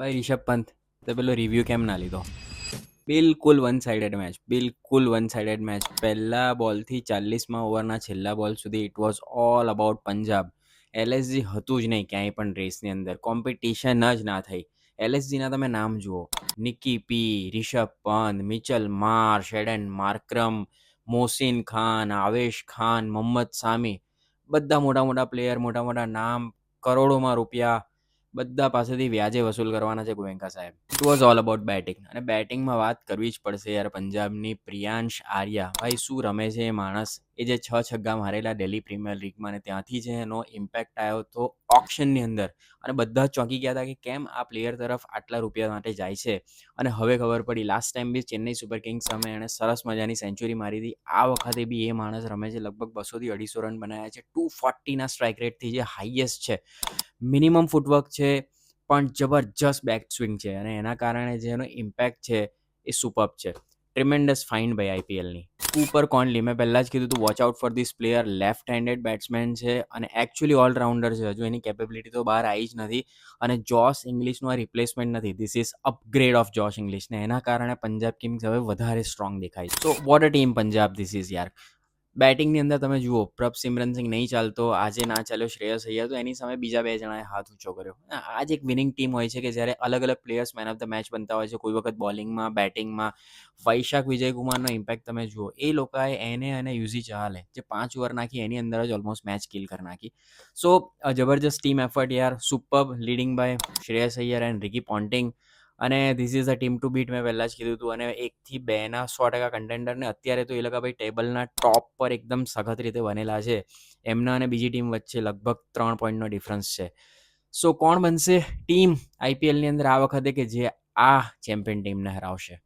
ભાઈ રિષભ પંત તે પેલો રિવ્યૂ કેમ ના લીધો? બિલકુલ વન સાઇડેડ મેચ, બિલકુલ વન સાઇડેડ મેચ. પહેલા બોલથી 40માં ઓવરના છેલ્લા બોલ સુધી it was all about Punjab. LSG હતું જ નહીં ક્યાંય પણ રેસની અંદર, કોમ્પિટિશન જ ના થઈ. એલએસજીના તમે નામ જુઓ: નિકી પી, Rishabh Pant, Mitchell marsh, Eden માર્ક્રમ, Mohsin Khan, આવેશ ખાન, મોહમ્મદ સામી, બધા મોટા મોટા પ્લેયર, મોટા મોટા નામ, કરોડોમાં રૂપિયા બધા પાસેથી વ્યાજે વસૂલ કરવાના છે ગોયંકા સાહેબ. It was all about batting. અને બેટિંગમાં વાત કરવી જ પડશે યાર પંજાબની. પ્રિયાંશ આર્યા ભાઈ શું રમે છે એ માણસ. એ જે 6 છગ્ગા મારેલા દિલ્હી પ્રીમિયર લીગમાં ને ત્યાંથી જે એનો ઇમ્પેક્ટ આવ્યો તો ઓક્શનની અંદર, અને બધા જ ચોંકી ગયા હતા કે કેમ આ પ્લેયર તરફ આટલા રૂપિયા માટે જાય છે. અને હવે ખબર પડી. લાસ્ટ ટાઈમ બી ચેન્નઈ સુપર કિંગ્સ સામે એણે સરસ મજાની સેન્ચુરી મારી હતી. આ વખતે બી એ માણસ રમે છે. લગભગ 200 થી 250 રન બનાવ્યા છે. 240ના સ્ટ્રાઇક રેટથી જે હાઈએસ્ટ છે. મિનિમમ ફૂટવર્ક છે, પણ જબરજસ્ત બેક સ્વિંગ છે, અને એના કારણે જે એનો ઇમ્પેક્ટ છે એ સુપર્બ છે. ટ્રિમેન્ડસ ફાઇન ભાઈ આઈપીએલની. કૂપર કોન્લી, મેં પહેલાં જ કીધું હતું, watch out for this player. Left handed batsman છે અને એકચ્યુઅલી ઓલરાઉન્ડર છે. હજુ એની કેપેબિલિટી તો બહાર આવી જ નથી. અને જોશ ઇંગ્લિશનું આ રિપ્લેસમેન્ટ નથી. This is upgrade of Josh English, ને એના કારણે પંજાબ કિંગ્સ હવે વધારે સ્ટ્રોંગ દેખાય છે. So what a team Punjab this is યાર. બેટિંગની અંદર તમે જુઓ, પ્રભ સિમરન સિંઘ નહીં ચાલતો, આજે ના ચાલ્યો શ્રેયસ અય્યર, તો એની સામે બીજા 2 જણાએ હાથ ઊંચો કર્યો. આ જ એક વિનિંગ ટીમ હોય છે કે જ્યારે અલગ અલગ players man of the match બનતા હોય છે. કોઈ વખત બોલિંગમાં, બેટિંગમાં. વૈશાખ વિજયકુમારનો ઇમ્પેક્ટ તમે જુઓ. એ લોકોએ એને અને યુઝી ચાહલે જે 5 ઓવર નાખી એની અંદર જ ઓલમોસ્ટ મેચ કિલ કરી નાખી. સો જબરજસ્ત ટીમ એફર્ટ યાર. Superb leading by Shreyas Iyer and Ricky Ponting. અને this is a team to beat, મેં પહેલાં જ કીધું હતું. અને 1 થી 2ના 100% કન્ટેન્ડર, ને અત્યારે તો એ લોકો ભાઈ ટેબલના ટોપ પર એકદમ સખત રીતે બનેલા છે. એમના અને બીજી ટીમ વચ્ચે લગભગ 3 પોઈન્ટનો ડિફરન્સ છે. સો કોણ બનશે ટીમ આઈપીએલની અંદર આ વખતે કે જે આ ચેમ્પિયન ટીમને હરાવશે?